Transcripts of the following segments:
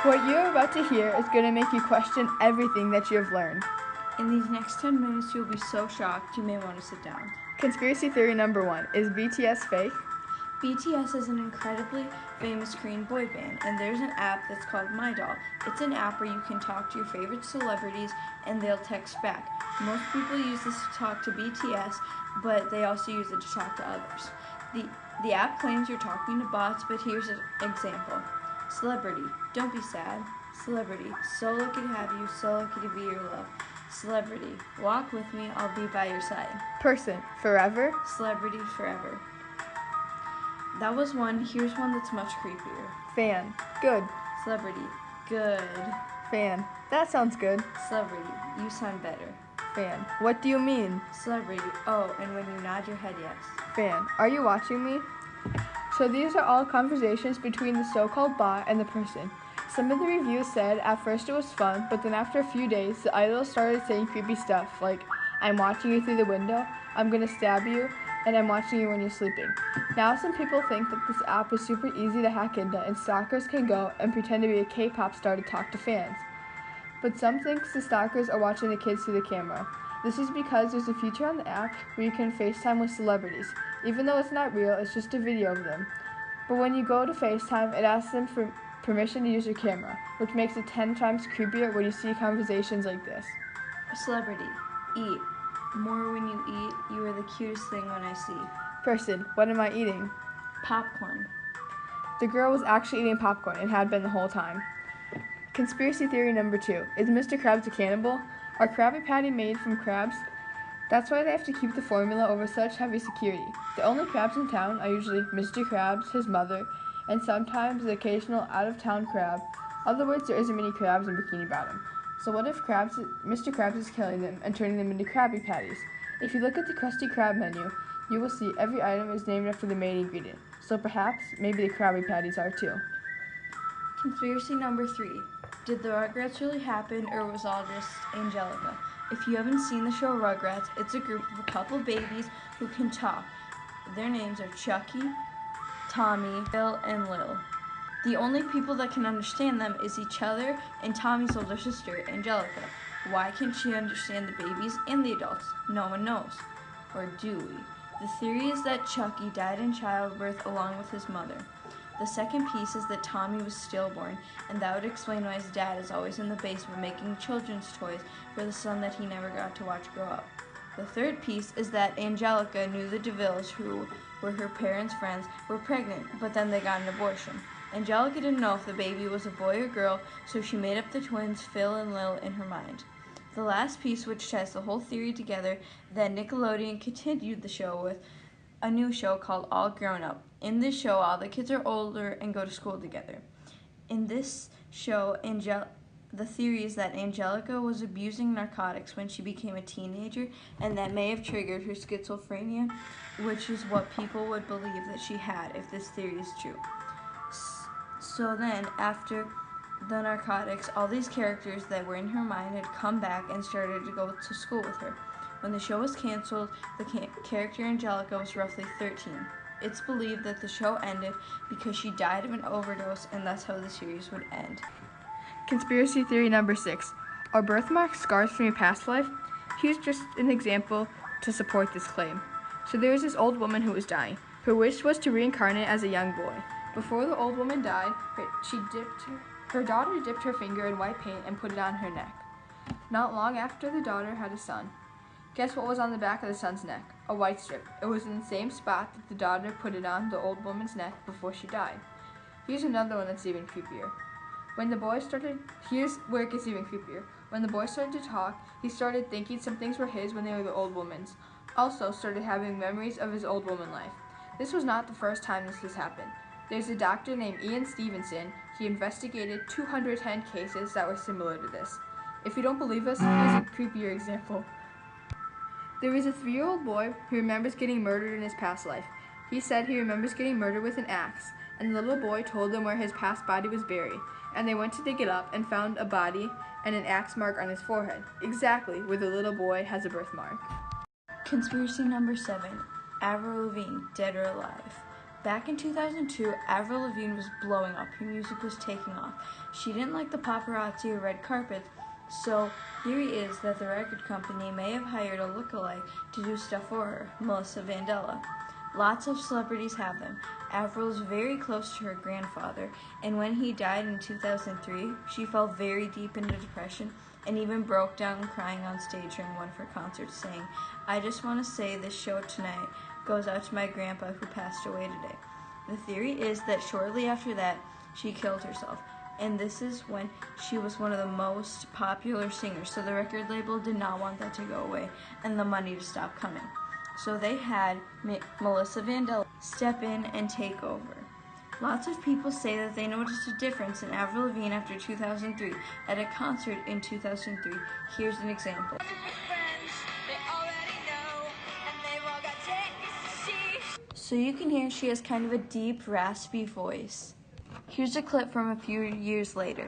What you're about to hear is going to make you question everything that you have learned. In these next 10 minutes, you'll be so shocked you may want to sit down. Conspiracy theory number 1. Is BTS fake? BTS is an incredibly famous Korean boy band, and there's an app that's called My Doll. It's an app where you can talk to your favorite celebrities and they'll text back. Most people use this to talk to BTS, but they also use it to talk to others. The app claims you're talking to bots, but here's an example. Celebrity, don't be sad. Celebrity, so lucky to have you, so lucky to be your love. Celebrity, walk with me, I'll be by your side. Person, forever? Celebrity, forever. That was one. Here's one that's much creepier. Fan, good. Celebrity, good. Fan, that sounds good. Celebrity, you sound better. Fan, what do you mean? Celebrity, oh, and when you nod your head, yes. Fan, are you watching me? So these are all conversations between the so-called bot and the person. Some of the reviews said at first it was fun, but then after a few days, the idol started saying creepy stuff like, I'm watching you through the window, I'm gonna stab you, and I'm watching you when you're sleeping. Now some people think that this app is super easy to hack into and stalkers can go and pretend to be a K-pop star to talk to fans. But some think the stalkers are watching the kids through the camera. This is because there's a feature on the app where you can FaceTime with celebrities. Even though it's not real, it's just a video of them. But when you go to FaceTime, it asks them for permission to use your camera, which makes it 10 times creepier when you see conversations like this. Celebrity, eat. More when you eat, you are the cutest thing when I see. Person, what am I eating? Popcorn. The girl was actually eating popcorn and had been the whole time. Conspiracy theory number 2. Is Mr. Krabs a cannibal? Are Krabby Patty made from crabs? That's why they have to keep the formula over such heavy security. The only crabs in town are usually Mr. Krabs, his mother, and sometimes the occasional out-of-town crab. In other words, there isn't many crabs in Bikini Bottom. So what if Mr. Krabs is killing them and turning them into Krabby Patties? If you look at the Krusty Krab menu, you will see every item is named after the main ingredient. So perhaps, maybe the Krabby Patties are too. Conspiracy number 3. Did the Rugrats really happen, or was all just Angelica? If you haven't seen the show Rugrats, it's a group of a couple babies who can talk. Their names are Chucky, Tommy, Phil, and Lil. The only people that can understand them is each other and Tommy's older sister, Angelica. Why can't she understand the babies and the adults? No one knows. Or do we? The theory is that Chucky died in childbirth along with his mother. The second piece is that Tommy was stillborn, and that would explain why his dad is always in the basement making children's toys for the son that he never got to watch grow up. The third piece is that Angelica knew the DeVilles, who were her parents' friends, were pregnant, but then they got an abortion. Angelica didn't know if the baby was a boy or girl, so she made up the twins Phil and Lil in her mind. The last piece, which ties the whole theory together, that Nickelodeon continued the show with a new show called All Grown Up. In this show, all the kids are older and go to school together. In this show, the theory is that Angelica was abusing narcotics when she became a teenager, and that may have triggered her schizophrenia, which is what people would believe that she had if this theory is true. So then, after the narcotics, all these characters that were in her mind had come back and started to go to school with her. When the show was canceled, the character Angelica was roughly 13. It's believed that the show ended because she died of an overdose, and that's how the series would end. Conspiracy theory number 6. Are birthmarks scars from your past life? Here's just an example to support this claim. So there was this old woman who was dying. Her wish was to reincarnate as a young boy. Before the old woman died, her daughter dipped her finger in white paint and put it on her neck. Not long after, the daughter had a son. Guess what was on the back of the son's neck? A white strip. It was in the same spot that the daughter put it on the old woman's neck before she died. Here's another one that's even creepier. Here's where it gets even creepier. When the boy started to talk, he started thinking some things were his when they were the old woman's. Also started having memories of his old woman life. This was not the first time this has happened. There's a doctor named Ian Stevenson. He investigated 210 cases that were similar to this. If you don't believe us, here's a creepier example. There is a 3-year-old boy who remembers getting murdered in his past life. He said he remembers getting murdered with an axe, and the little boy told them where his past body was buried, and they went to dig it up and found a body and an axe mark on his forehead, exactly where the little boy has a birthmark. Conspiracy number 7. Avril Lavigne, dead or alive. Back in 2002, Avril Lavigne was blowing up. Her music was taking off. She didn't like the paparazzi or red carpets, so theory is that the record company may have hired a lookalike to do stuff for her, Melissa Vandella. Lots of celebrities have them. Avril is very close to her grandfather, and when he died in 2003, she fell very deep into depression and even broke down crying on stage during one of her concerts, saying, "I just want to say this show tonight goes out to my grandpa who passed away today." The theory is that shortly after that, she killed herself, and this is when she was one of the most popular singers, so the record label did not want that to go away and the money to stop coming. So they had Melissa Vandella step in and take over. Lots of people say that they noticed a difference in Avril Lavigne after 2003 at a concert in 2003. Here's an example. So you can hear she has kind of a deep, raspy voice. Here's a clip from a few years later.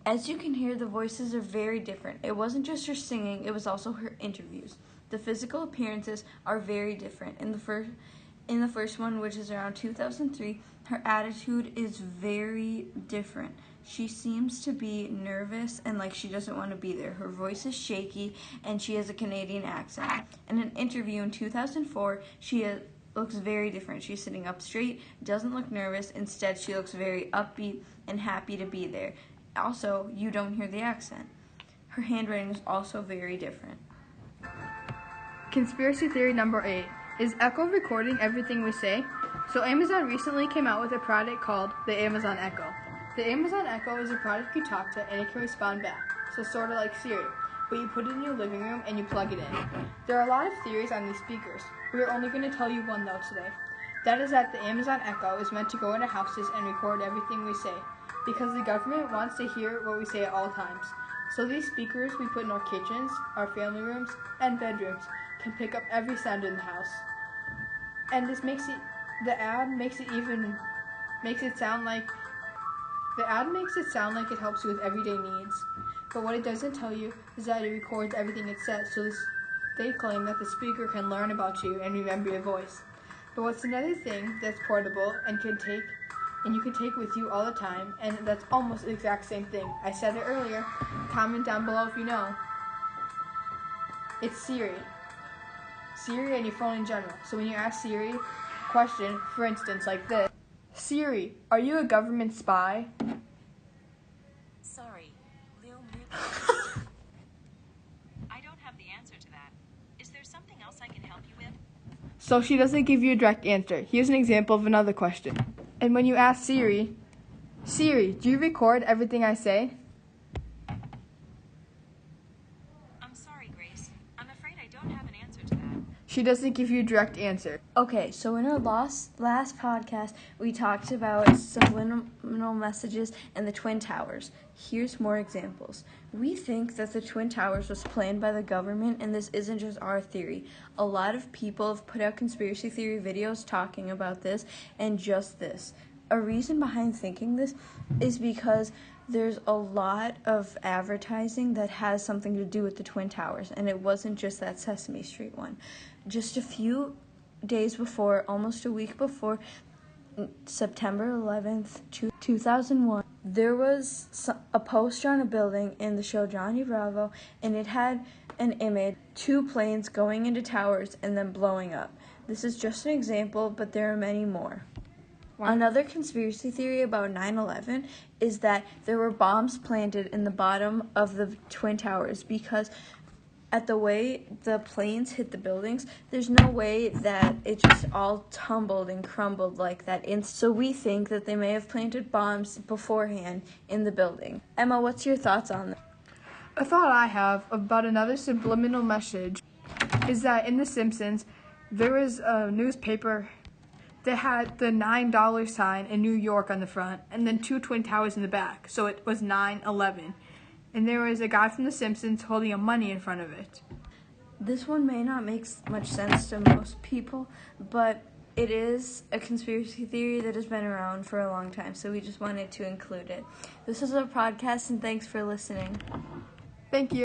As you can hear, the voices are very different. It wasn't just her singing, it was also her interviews. The physical appearances are very different. In the first one, which is around 2003, her attitude is very different. She seems to be nervous and like she doesn't want to be there. Her voice is shaky and she has a Canadian accent. In an interview in 2004, she looks very different. She's sitting up straight, doesn't look nervous. Instead, she looks very upbeat and happy to be there. Also, you don't hear the accent. Her handwriting is also very different. Conspiracy theory number 8. Is Echo recording everything we say? So Amazon recently came out with a product called the Amazon Echo. The Amazon Echo is a product you talk to and it can respond back. So sort of like Siri, but you put it in your living room and you plug it in. There are a lot of theories on these speakers. We are only going to tell you one though today. That is that the Amazon Echo is meant to go into houses and record everything we say, because the government wants to hear what we say at all times. So these speakers we put in our kitchens, our family rooms, and bedrooms can pick up every sound in the house. And this makes it sound like it helps you with everyday needs. But what it doesn't tell you is that it records everything it says, so they claim that the speaker can learn about you and remember your voice. But what's another thing that's portable and you can take with you all the time, and that's almost the exact same thing. I said it earlier. Comment down below if you know. It's Siri. Siri and your phone in general. So when you ask Siri a question, for instance, like this: Siri, are you a government spy? Sorry, Lil I don't have the answer to that. Is there something else I can help you with? So she doesn't give you a direct answer. Here's an example of another question. And when you ask Siri, Siri, do you record everything I say? I'm sorry, Grace. I'm afraid I don't have an answer to that. She doesn't give you a direct answer. Okay, so in our last podcast, we talked about subliminal messages and the Twin Towers. Here's more examples. We think that the Twin Towers was planned by the government, and this isn't just our theory. A lot of people have put out conspiracy theory videos talking about this and just this. A reason behind thinking this is because there's a lot of advertising that has something to do with the Twin Towers, and it wasn't just that Sesame Street one. Just a few days before, almost a week before, September 11th, 2001, there was a poster on a building in the show Johnny Bravo, and it had an image, 2 planes going into towers and then blowing up. This is just an example, but there are many more. Wow. Another conspiracy theory about 9/11 is that there were bombs planted in the bottom of the Twin Towers, because at the way the planes hit the buildings, there's no way that it just all tumbled and crumbled like that. So we think that they may have planted bombs beforehand in the building. Emma, what's your thoughts on that? A thought I have about another subliminal message is that in The Simpsons, there was a newspaper that had the $9 sign in New York on the front and then 2 Twin Towers in the back. So it was 9/11. And there was a guy from The Simpsons holding a money in front of it. This one may not make much sense to most people, but it is a conspiracy theory that has been around for a long time, so we just wanted to include it. This is our podcast, and thanks for listening. Thank you.